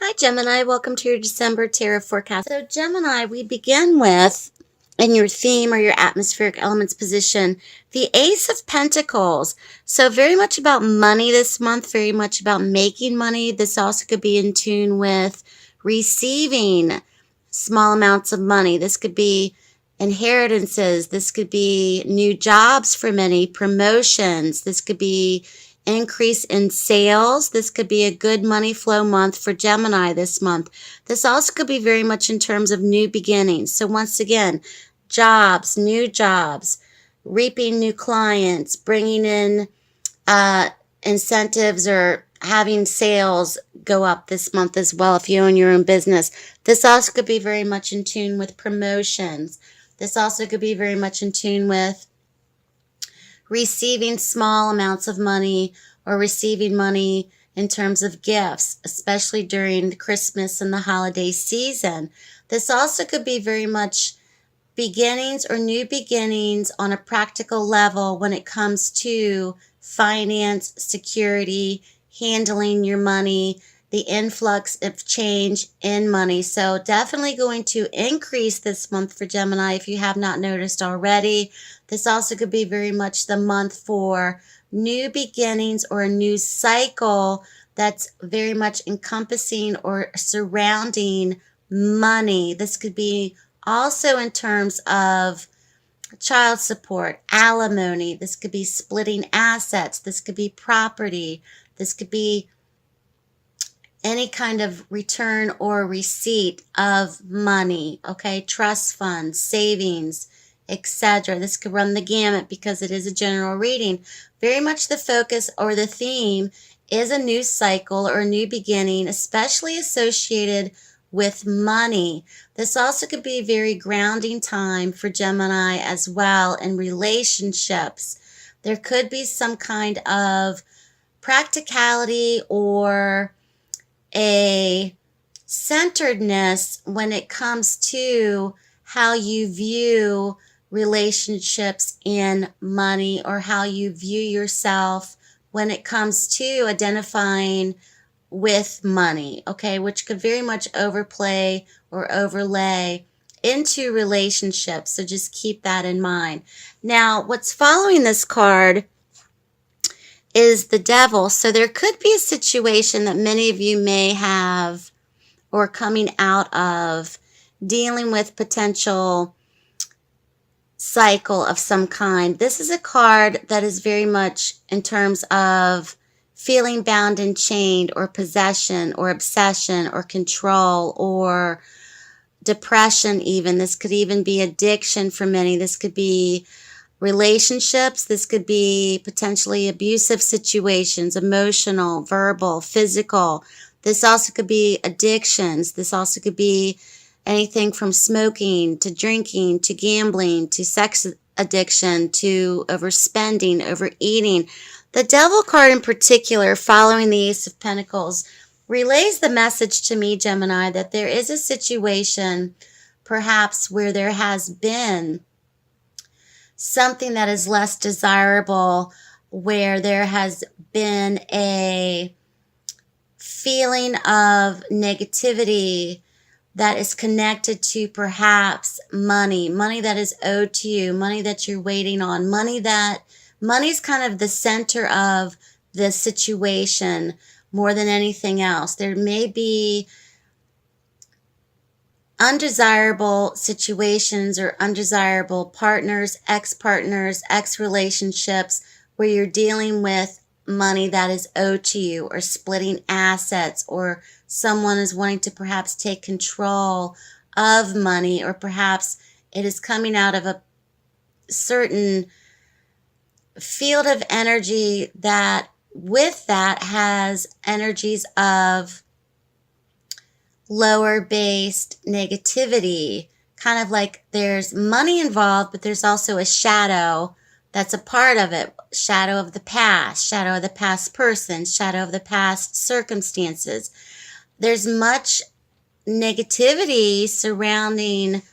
Hi, Gemini. Welcome to your December Tarot forecast. So, Gemini, we begin with, in your theme or your atmospheric elements position, the Ace of Pentacles. So, very much about money this month, very much about making money. This also could be in tune with receiving small amounts of money. This could be inheritances. This could be new jobs for many, promotions. This could be increase in sales. This could be a good money flow month for Gemini this month. This also could be very much in terms of new beginnings. So once again, jobs, new jobs, reaping new clients, bringing in incentives or having sales go up this month as well if you own your own business. This also could be very much in tune with promotions. This also could be very much in tune with receiving small amounts of money or receiving money in terms of gifts, especially during Christmas and the holiday season. This also could be very much beginnings or new beginnings on a practical level when it comes to finance, security, handling your money, the influx of change in money. So definitely going to increase this month for Gemini if you have not noticed already. This also could be very much the month for new beginnings or a new cycle that's very much encompassing or surrounding money. This could be also in terms of child support, alimony. This could be splitting assets. This could be property. This could be any kind of return or receipt of money, okay? Trust funds, savings, etc. This could run the gamut because it is a general reading. Very much the focus or the theme is a new cycle or a new beginning, especially associated with money. This also could be a very grounding time for Gemini as well in relationships. There could be some kind of practicality or a centeredness when it comes to how you view relationships and money, or how you view yourself when it comes to identifying with money, okay, which could very much overplay or overlay into relationships. So just keep that in mind. Now, what's following this card is the Devil. So there could be a situation that many of you may have or coming out of dealing with potential cycle of some kind. This is a card that is very much in terms of feeling bound and chained, or possession or obsession or control or depression even. This could even be addiction for many. This could be relationships. This could be potentially abusive situations, emotional, verbal, physical. This also could be addictions. This also could be anything from smoking to drinking to gambling to sex addiction to overspending, overeating. The Devil card in particular, following the Ace of Pentacles, relays the message to me, Gemini, that there is a situation perhaps where there has been something that is less desirable, where there has been a feeling of negativity that is connected to perhaps money that is owed to you, money that you're waiting on, money's kind of the center of the situation more than anything else. There may be undesirable situations or undesirable partners, ex-partners, ex-relationships where you're dealing with money that is owed to you, or splitting assets, or someone is wanting to perhaps take control of money, or perhaps it is coming out of a certain field of energy that with that has energies of lower based negativity, kind of like there's money involved, but there's also a shadow that's a part of it. Shadow of the past person, shadow of the past circumstances. There's much negativity surrounding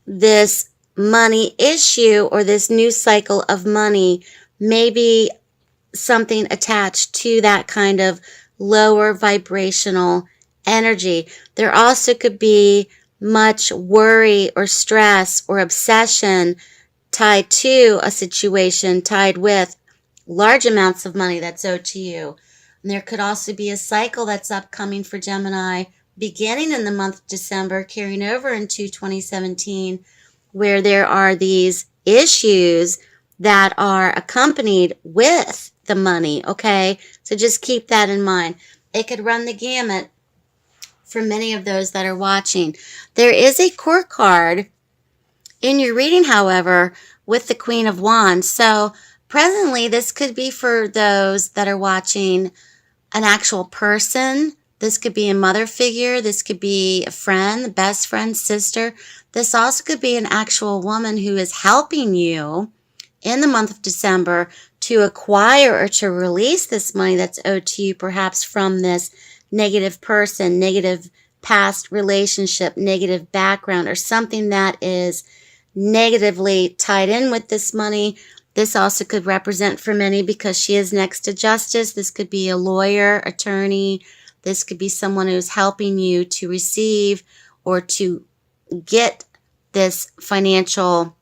this money issue or this new cycle of money. Maybe something attached to that kind of lower vibrational energy. There also could be much worry or stress or obsession tied to a situation, tied with large amounts of money that's owed to you. And there could also be a cycle that's upcoming for Gemini beginning in the month of December, carrying over into 2017, where there are these issues that are accompanied with the money, okay? So just keep that in mind. It could run the gamut for many of those that are watching. There is a court card in your reading, however, with the Queen of Wands. So presently, this could be for those that are watching an actual person. This could be a mother figure. This could be a friend, a best friend, sister. This also could be an actual woman who is helping you in the month of December to acquire or to release this money that's owed to you, perhaps from this negative person, negative past relationship, negative background, or something that is negatively tied in with this money. This also could represent for many, because she is next to justice. This could be a lawyer, attorney. This could be someone who's helping you to receive or to get this financial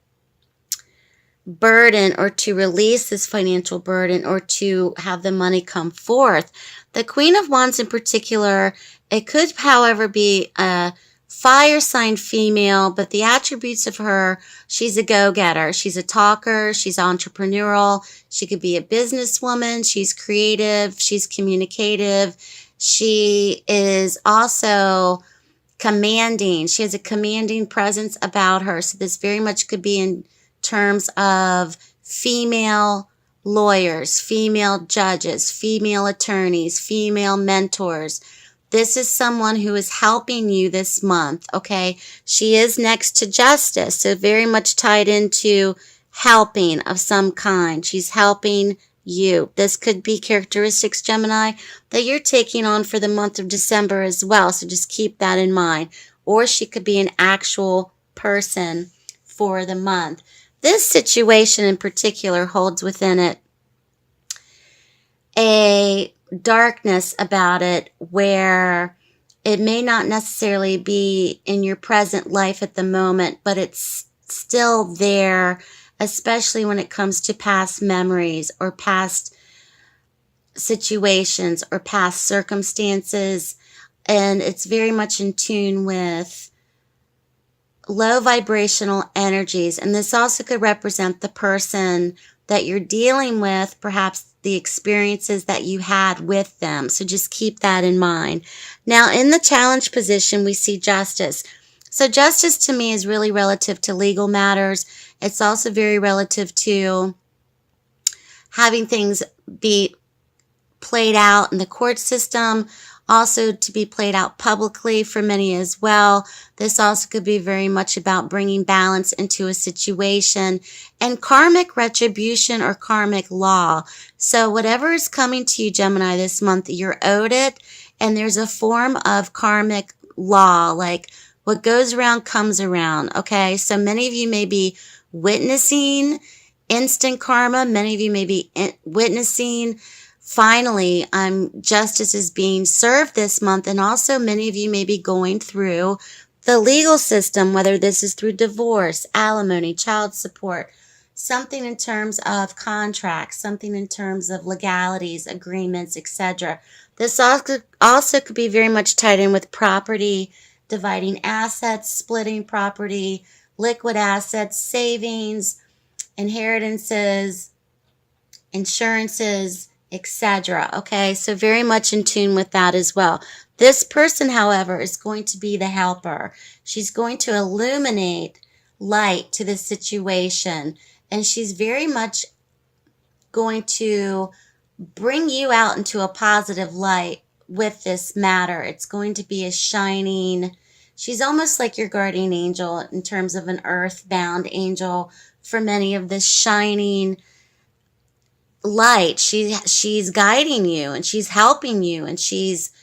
burden, or to release this financial burden, or to have the money come forth. The Queen of Wands in particular, it could, however, be a fire sign female, but the attributes of her, she's a go-getter. She's a talker. She's entrepreneurial. She could be a businesswoman. She's creative. She's communicative. She is also commanding. She has a commanding presence about her. So this very much could be in terms of female lawyers, female judges, female attorneys, female mentors. This is someone who is helping you this month, okay? She is next to justice, so very much tied into helping of some kind. She's helping you. This could be characteristics, Gemini, that you're taking on for the month of December as well, so just keep that in mind. Or she could be an actual person for the month. This situation in particular holds within it a darkness about it, where it may not necessarily be in your present life at the moment, but it's still there, especially when it comes to past memories or past situations or past circumstances. And it's very much in tune with low vibrational energies. And this also could represent the person that you're dealing with, perhaps the experiences that you had with them. So just keep that in mind. Now, in the challenge position, we see justice. So justice to me is really relative to legal matters. It's also very relative to having things be played out in the court system, also to be played out publicly for many as well. This also could be very much about bringing balance into a situation, and karmic retribution or karmic law. So whatever is coming to you, Gemini, this month, you're owed it, and there's a form of karmic law, like what goes around comes around, okay? So many of you may be witnessing instant karma. Many of you may be witnessing finally, justice is being served this month, and also many of you may be going through the legal system, whether this is through divorce, alimony, child support, something in terms of contracts, something in terms of legalities, agreements, etc. This also could be very much tied in with property, dividing assets, splitting property, liquid assets, savings, inheritances, insurances, etc. Okay, so very much in tune with that as well. This person, however, is going to be the helper. She's going to illuminate light to the situation, and she's very much going to bring you out into a positive light with this matter. It's going to be a shining, she's almost like your guardian angel in terms of an earthbound angel for many of this shining light. She's guiding you, and she's helping you, and she's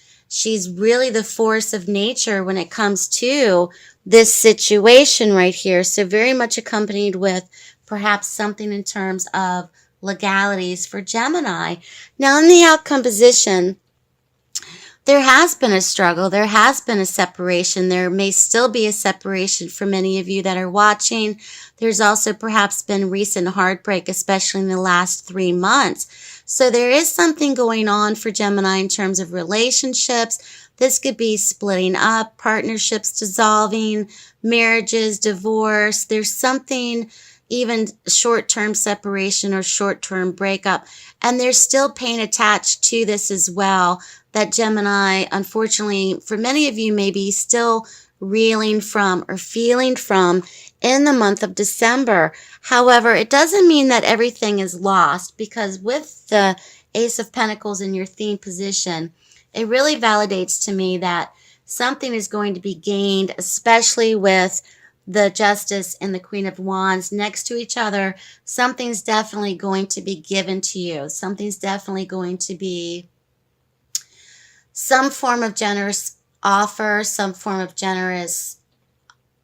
really the force of nature when it comes to this situation right here. So very much accompanied with perhaps something in terms of legalities for Gemini. Now in the outcome position, there has been a struggle. There has been a separation. There may still be a separation for many of you that are watching. There's also perhaps been recent heartbreak, especially in the last 3 months. So there is something going on for Gemini in terms of relationships. This could be splitting up, partnerships dissolving, marriages, divorce. There's something, even short-term separation or short-term breakup. And there's still pain attached to this as well, that Gemini, unfortunately, for many of you, may be still reeling from or feeling from in the month of December. However, it doesn't mean that everything is lost, because with the Ace of Pentacles in your theme position, it really validates to me that something is going to be gained, especially with the Justice and the Queen of Wands next to each other. Something's definitely going to be given to you. Something's definitely going to be some form of generous offer, some form of generous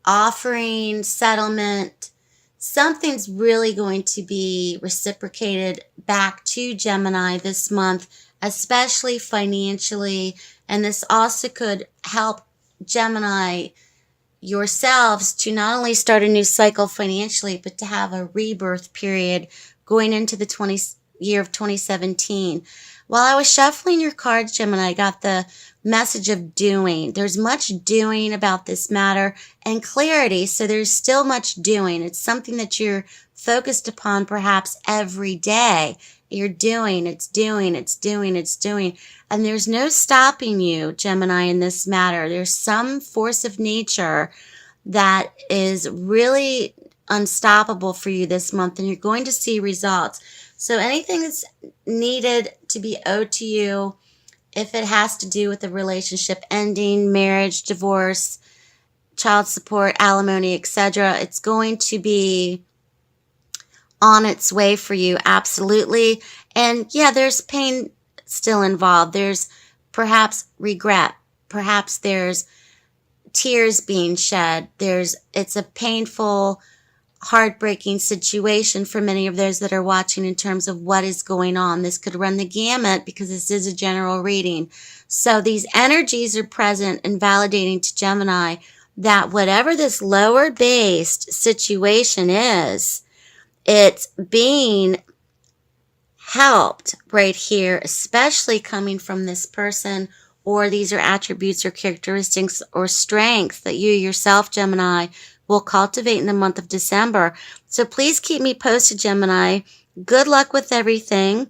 offering, settlement. Something's really going to be reciprocated back to Gemini this month, especially financially. And this also could help Gemini yourselves to not only start a new cycle financially, but to have a rebirth period going into the year of 2017. While I was shuffling your cards, Gemini, I got the message of doing. There's much doing about this matter and clarity, so there's still much doing. It's something that you're focused upon perhaps every day. You're doing, it's doing, it's doing, it's doing. And there's no stopping you, Gemini, in this matter. There's some force of nature that is really unstoppable for you this month, and you're going to see results. So anything that's needed to be owed to you, if it has to do with a relationship ending, marriage, divorce, child support, alimony, etc., it's going to be on its way for you, absolutely. And yeah, there's pain still involved. There's perhaps regret. Perhaps there's tears being shed. It's a painful, heartbreaking situation for many of those that are watching in terms of what is going on. This could run the gamut because this is a general reading. So these energies are present and validating to Gemini that whatever this lower based situation is, it's being helped right here, especially coming from this person, or these are attributes or characteristics or strengths that you yourself, Gemini, will cultivate in the month of December. So please keep me posted, Gemini. Good luck with everything.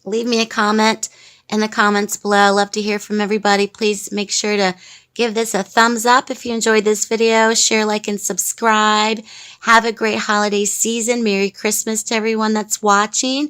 Leave me a comment in the comments below. I love to hear from everybody. Please make sure to give this a thumbs up if you enjoyed this video. Share, like, and subscribe. Have a great holiday season. Merry Christmas to everyone that's watching.